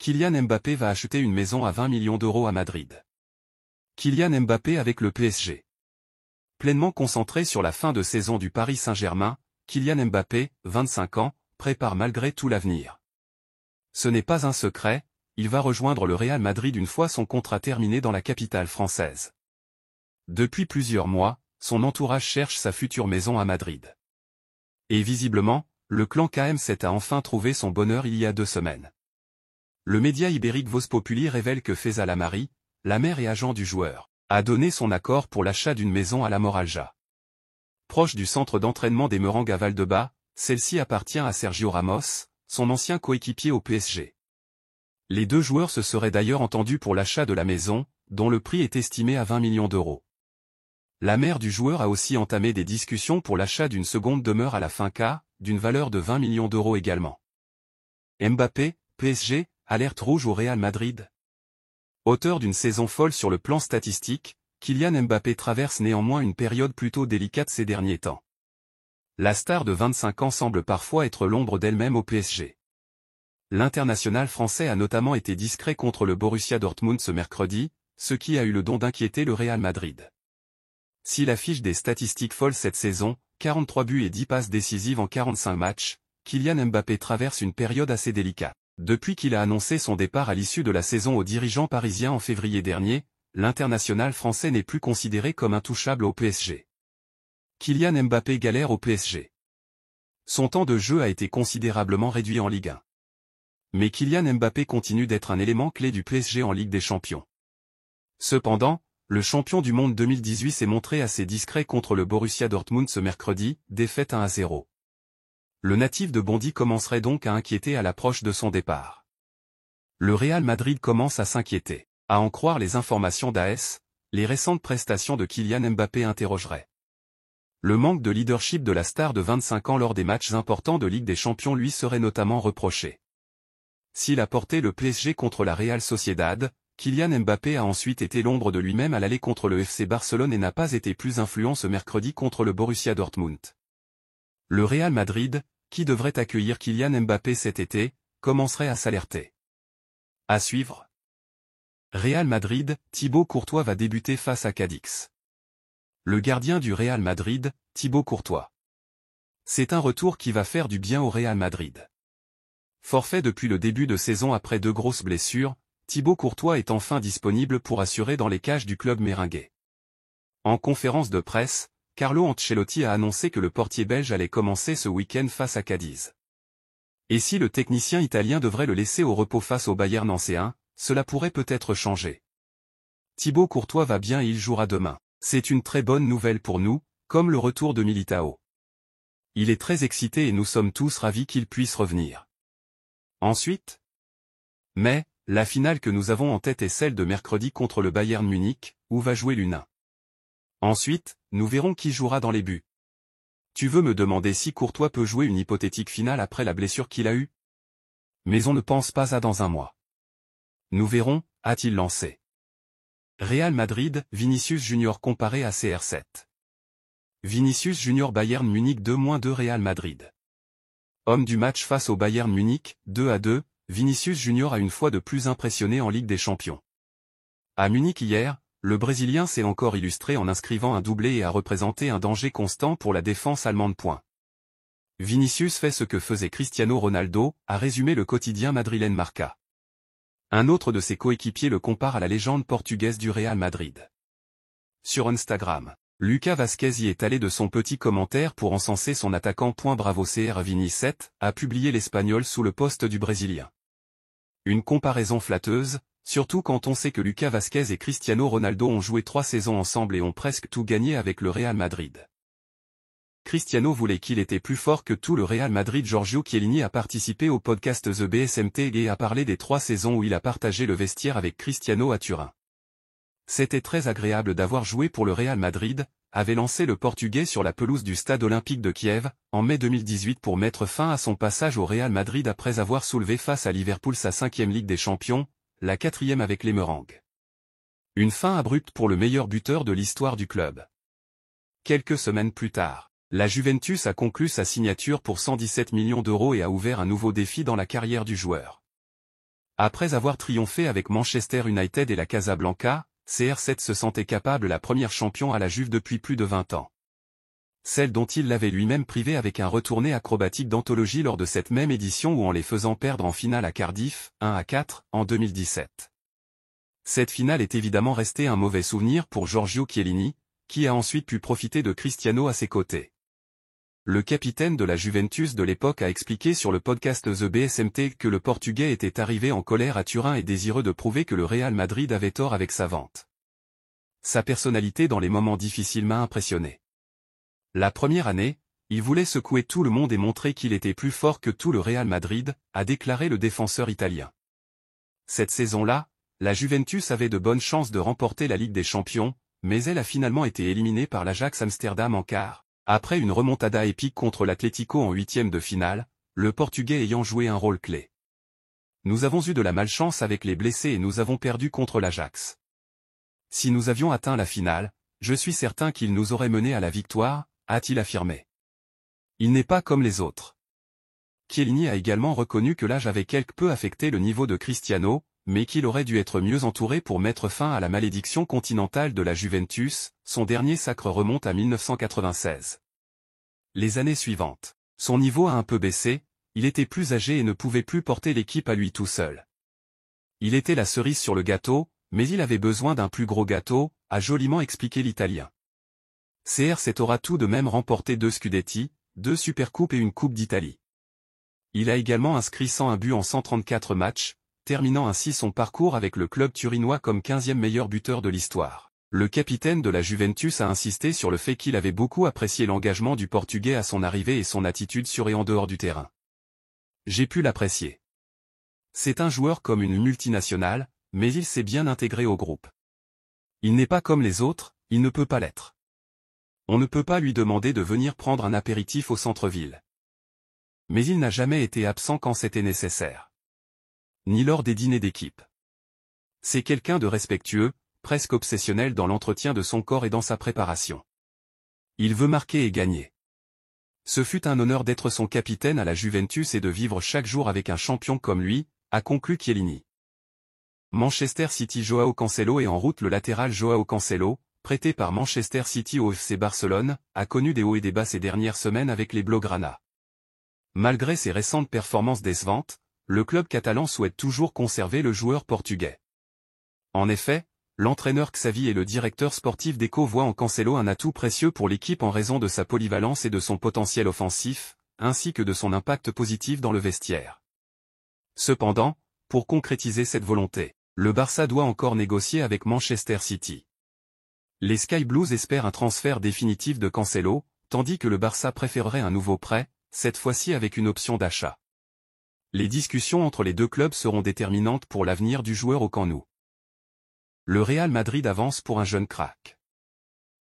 Kylian Mbappé va acheter une maison à 20 millions d'euros à Madrid. Kylian Mbappé avec le PSG. Pleinement concentré sur la fin de saison du Paris Saint-Germain, Kylian Mbappé, 25 ans, prépare malgré tout l'avenir. Ce n'est pas un secret, il va rejoindre le Real Madrid une fois son contrat terminé dans la capitale française. Depuis plusieurs mois, son entourage cherche sa future maison à Madrid. Et visiblement, le clan KM7 a enfin trouvé son bonheur il y a 2 semaines. Le média ibérique Voz Populi révèle que Faisal Amari, la mère et agent du joueur, a donné son accord pour l'achat d'une maison à la Moralja. Proche du centre d'entraînement des Merengues à Valdebebas, celle-ci appartient à Sergio Ramos, son ancien coéquipier au PSG. Les 2 joueurs se seraient d'ailleurs entendus pour l'achat de la maison, dont le prix est estimé à 20 millions d'euros. La mère du joueur a aussi entamé des discussions pour l'achat d'une seconde demeure à la Finca, d'une valeur de 20 millions d'euros également. Mbappé, PSG, alerte rouge au Real Madrid. Auteur d'une saison folle sur le plan statistique, Kylian Mbappé traverse néanmoins une période plutôt délicate ces derniers temps. La star de 25 ans semble parfois être l'ombre d'elle-même au PSG. L'international français a notamment été discret contre le Borussia Dortmund ce mercredi, ce qui a eu le don d'inquiéter le Real Madrid. S'il affiche des statistiques folles cette saison, 43 buts et 10 passes décisives en 45 matchs, Kylian Mbappé traverse une période assez délicate. Depuis qu'il a annoncé son départ à l'issue de la saison aux dirigeants parisiens en février dernier, l'international français n'est plus considéré comme intouchable au PSG. Kylian Mbappé galère au PSG. Son temps de jeu a été considérablement réduit en Ligue 1. Mais Kylian Mbappé continue d'être un élément clé du PSG en Ligue des Champions. Cependant, le champion du monde 2018 s'est montré assez discret contre le Borussia Dortmund ce mercredi, défaite 1-0. Le natif de Bondy commencerait donc à inquiéter à l'approche de son départ. Le Real Madrid commence à s'inquiéter. À en croire les informations d'AS, les récentes prestations de Kylian Mbappé interrogeraient. Le manque de leadership de la star de 25 ans lors des matchs importants de Ligue des Champions lui serait notamment reproché. S'il a porté le PSG contre la Real Sociedad, Kylian Mbappé a ensuite été l'ombre de lui-même à l'aller contre le FC Barcelone et n'a pas été plus influent ce mercredi contre le Borussia Dortmund. Le Real Madrid, qui devrait accueillir Kylian Mbappé cet été, commencerait à s'alerter. À suivre. Real Madrid, Thibaut Courtois va débuter face à Cadix. Le gardien du Real Madrid, Thibaut Courtois. C'est un retour qui va faire du bien au Real Madrid. Forfait depuis le début de saison après 2 grosses blessures, Thibaut Courtois est enfin disponible pour assurer dans les cages du club merengue. En conférence de presse, Carlo Ancelotti a annoncé que le portier belge allait commencer ce week-end face à Cadiz. Et si le technicien italien devrait le laisser au repos face au Bayern nancéen, cela pourrait peut-être changer. Thibaut Courtois va bien et il jouera demain. C'est une très bonne nouvelle pour nous, comme le retour de Militao. Il est très excité et nous sommes tous ravis qu'il puisse revenir. Ensuite, mais, la finale que nous avons en tête est celle de mercredi contre le Bayern Munich, où va jouer l'U19. Ensuite, nous verrons qui jouera dans les buts. Tu veux me demander si Courtois peut jouer une hypothétique finale après la blessure qu'il a eue? Mais on ne pense pas à dans un mois. Nous verrons, a-t-il lancé. Real Madrid, Vinicius Junior comparé à CR7. Vinicius Junior Bayern Munich 2-2 Real Madrid. Homme du match face au Bayern Munich, 2-2, Vinicius Junior a une fois de plus impressionné en Ligue des Champions. À Munich hier, le Brésilien s'est encore illustré en inscrivant un doublé et a représenté un danger constant pour la défense allemande. Vinicius fait ce que faisait Cristiano Ronaldo, a résumé le quotidien madrilène Marca. Un autre de ses coéquipiers le compare à la légende portugaise du Real Madrid. Sur Instagram, Lucas Vazquez y est allé de son petit commentaire pour encenser son attaquant. Bravo CR Vini 7, a publié l'Espagnol sous le poste du Brésilien. Une comparaison flatteuse, surtout quand on sait que Lucas Vazquez et Cristiano Ronaldo ont joué 3 saisons ensemble et ont presque tout gagné avec le Real Madrid. Cristiano voulait qu'il était plus fort que tout le Real Madrid. Giorgio Chiellini a participé au podcast The BSMT et a parlé des 3 saisons où il a partagé le vestiaire avec Cristiano à Turin. C'était très agréable d'avoir joué pour le Real Madrid, avait lancé le Portugais sur la pelouse du stade olympique de Kiev, en mai 2018 pour mettre fin à son passage au Real Madrid après avoir soulevé face à Liverpool sa 5e Ligue des Champions, la 4e avec les Merengues. Une fin abrupte pour le meilleur buteur de l'histoire du club. Quelques semaines plus tard, la Juventus a conclu sa signature pour 117 millions d'euros et a ouvert un nouveau défi dans la carrière du joueur. Après avoir triomphé avec Manchester United et la Casablanca, CR7 se sentait capable la première champion à la Juve depuis plus de 20 ans. Celle dont il l'avait lui-même privé avec un retourné acrobatique d'anthologie lors de cette même édition ou en les faisant perdre en finale à Cardiff, 1-4, en 2017. Cette finale est évidemment restée un mauvais souvenir pour Giorgio Chiellini, qui a ensuite pu profiter de Cristiano à ses côtés. Le capitaine de la Juventus de l'époque a expliqué sur le podcast The BSMT que le Portugais était arrivé en colère à Turin et désireux de prouver que le Real Madrid avait tort avec sa vente. Sa personnalité dans les moments difficiles m'a impressionné. La première année, il voulait secouer tout le monde et montrer qu'il était plus fort que tout le Real Madrid, a déclaré le défenseur italien. Cette saison-là, la Juventus avait de bonnes chances de remporter la Ligue des Champions, mais elle a finalement été éliminée par l'Ajax Amsterdam en quart, après une remontada épique contre l'Atlético en huitième de finale, le Portugais ayant joué un rôle clé. Nous avons eu de la malchance avec les blessés et nous avons perdu contre l'Ajax. Si nous avions atteint la finale, je suis certain qu'il nous aurait menés à la victoire, a-t-il affirmé. Il n'est pas comme les autres. Chiellini a également reconnu que l'âge avait quelque peu affecté le niveau de Cristiano, mais qu'il aurait dû être mieux entouré pour mettre fin à la malédiction continentale de la Juventus, son dernier sacre remonte à 1996. Les années suivantes, son niveau a un peu baissé, il était plus âgé et ne pouvait plus porter l'équipe à lui tout seul. Il était la cerise sur le gâteau, mais il avait besoin d'un plus gros gâteau, a joliment expliqué l'Italien. CR7 aura tout de même remporté 2 Scudetti, 2 Supercoupes et une Coupe d'Italie. Il a également inscrit 101 buts en 134 matchs, terminant ainsi son parcours avec le club turinois comme 15e meilleur buteur de l'histoire. Le capitaine de la Juventus a insisté sur le fait qu'il avait beaucoup apprécié l'engagement du Portugais à son arrivée et son attitude sur et en dehors du terrain. J'ai pu l'apprécier. C'est un joueur comme une multinationale, mais il s'est bien intégré au groupe. Il n'est pas comme les autres, il ne peut pas l'être. On ne peut pas lui demander de venir prendre un apéritif au centre-ville. Mais il n'a jamais été absent quand c'était nécessaire. Ni lors des dîners d'équipe. C'est quelqu'un de respectueux, presque obsessionnel dans l'entretien de son corps et dans sa préparation. Il veut marquer et gagner. Ce fut un honneur d'être son capitaine à la Juventus et de vivre chaque jour avec un champion comme lui, a conclu Chiellini. Manchester City Joao Cancelo est en route. Le latéral Joao Cancelo, prêté par Manchester City au FC Barcelone, a connu des hauts et des bas ces dernières semaines avec les Blaugrana. Malgré ses récentes performances décevantes, le club catalan souhaite toujours conserver le joueur portugais. En effet, l'entraîneur Xavi et le directeur sportif d'Eco voient en Cancelo un atout précieux pour l'équipe en raison de sa polyvalence et de son potentiel offensif, ainsi que de son impact positif dans le vestiaire. Cependant, pour concrétiser cette volonté, le Barça doit encore négocier avec Manchester City. Les Sky Blues espèrent un transfert définitif de Cancelo, tandis que le Barça préférerait un nouveau prêt, cette fois-ci avec une option d'achat. Les discussions entre les deux clubs seront déterminantes pour l'avenir du joueur au Camp Nou. Le Real Madrid avance pour un jeune crack.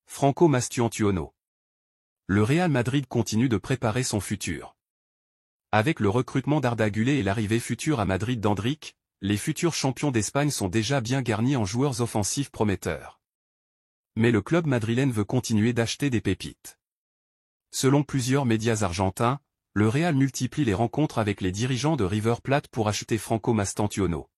Franco Mastantuono. Le Real Madrid continue de préparer son futur. Avec le recrutement d'Arda Güler et l'arrivée future à Madrid d'Endrick, les futurs champions d'Espagne sont déjà bien garnis en joueurs offensifs prometteurs. Mais le club madrilène veut continuer d'acheter des pépites. Selon plusieurs médias argentins, le Real multiplie les rencontres avec les dirigeants de River Plate pour acheter Franco Mastantuono.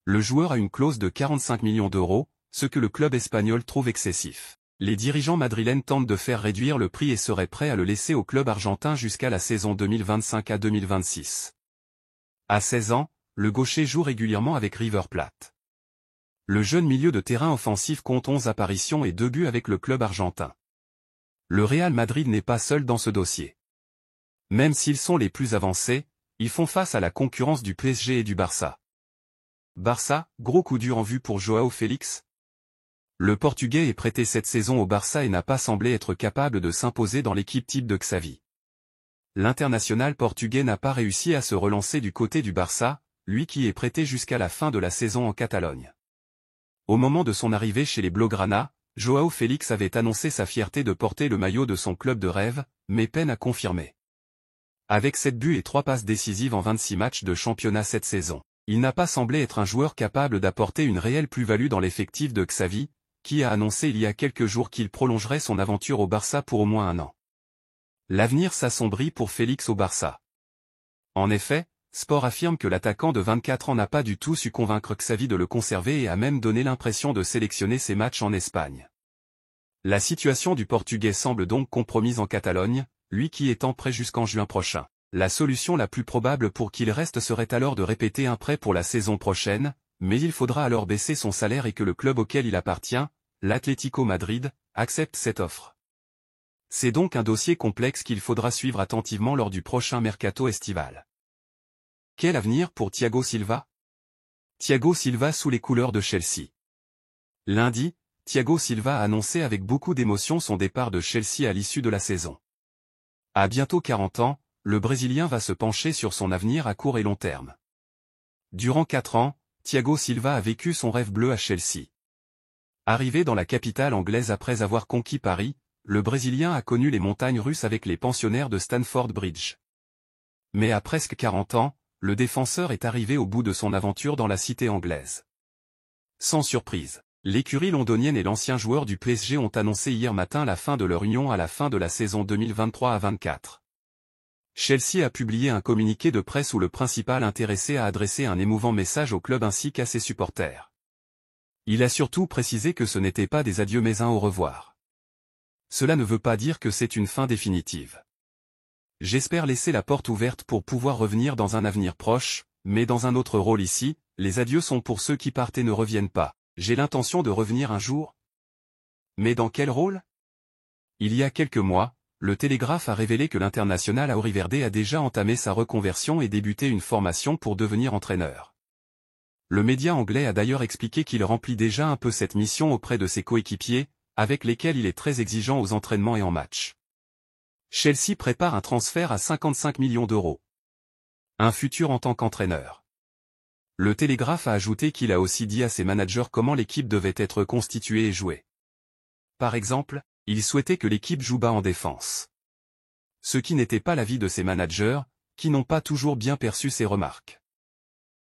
Le joueur a une clause de 45 millions d'euros, ce que le club espagnol trouve excessif. Les dirigeants madrilènes tentent de faire réduire le prix et seraient prêts à le laisser au club argentin jusqu'à la saison 2025 à 2026. À 16 ans, le gaucher joue régulièrement avec River Plate. Le jeune milieu de terrain offensif compte 11 apparitions et 2 buts avec le club argentin. Le Real Madrid n'est pas seul dans ce dossier. Même s'ils sont les plus avancés, ils font face à la concurrence du PSG et du Barça. Barça, gros coup dur en vue pour Joao Félix. Le Portugais est prêté cette saison au Barça et n'a pas semblé être capable de s'imposer dans l'équipe type de Xavi. L'international portugais n'a pas réussi à se relancer du côté du Barça, lui qui est prêté jusqu'à la fin de la saison en Catalogne. Au moment de son arrivée chez les Blaugrana, Joao Félix avait annoncé sa fierté de porter le maillot de son club de rêve, mais peine à confirmer. Avec 7 buts et 3 passes décisives en 26 matchs de championnat cette saison, il n'a pas semblé être un joueur capable d'apporter une réelle plus-value dans l'effectif de Xavi, qui a annoncé il y a quelques jours qu'il prolongerait son aventure au Barça pour au moins 1 an. L'avenir s'assombrit pour Félix au Barça. En effet, Sport affirme que l'attaquant de 24 ans n'a pas du tout su convaincre Xavi de le conserver et a même donné l'impression de sélectionner ses matchs en Espagne. La situation du Portugais semble donc compromise en Catalogne, lui qui est en prêt jusqu'en juin prochain. La solution la plus probable pour qu'il reste serait alors de répéter un prêt pour la saison prochaine, mais il faudra alors baisser son salaire et que le club auquel il appartient, l'Atlético Madrid, accepte cette offre. C'est donc un dossier complexe qu'il faudra suivre attentivement lors du prochain mercato estival. Quel avenir pour Thiago Silva? Thiago Silva sous les couleurs de Chelsea. Lundi, Thiago Silva a annoncé avec beaucoup d'émotion son départ de Chelsea à l'issue de la saison. À bientôt 40 ans, le Brésilien va se pencher sur son avenir à court et long terme. Durant 4 ans, Thiago Silva a vécu son rêve bleu à Chelsea. Arrivé dans la capitale anglaise après avoir conquis Paris, le Brésilien a connu les montagnes russes avec les pensionnaires de Stamford Bridge. Mais à presque 40 ans, le défenseur est arrivé au bout de son aventure dans la cité anglaise. Sans surprise, l'écurie londonienne et l'ancien joueur du PSG ont annoncé hier matin la fin de leur union à la fin de la saison 2023-24. Chelsea a publié un communiqué de presse où le principal intéressé a adressé un émouvant message au club ainsi qu'à ses supporters. Il a surtout précisé que ce n'était pas des adieux mais un au revoir. Cela ne veut pas dire que c'est une fin définitive. J'espère laisser la porte ouverte pour pouvoir revenir dans un avenir proche, mais dans un autre rôle ici, les adieux sont pour ceux qui partent et ne reviennent pas. J'ai l'intention de revenir un jour. Mais dans quel rôle? Il y a quelques mois, le Télégraphe a révélé que l'international Auriverde a déjà entamé sa reconversion et débuté une formation pour devenir entraîneur. Le média anglais a d'ailleurs expliqué qu'il remplit déjà un peu cette mission auprès de ses coéquipiers, avec lesquels il est très exigeant aux entraînements et en match. Chelsea prépare un transfert à 55 millions d'euros. Un futur en tant qu'entraîneur. Le Télégraphe a ajouté qu'il a aussi dit à ses managers comment l'équipe devait être constituée et jouer. Par exemple, il souhaitait que l'équipe joue bas en défense. Ce qui n'était pas l'avis de ses managers, qui n'ont pas toujours bien perçu ses remarques.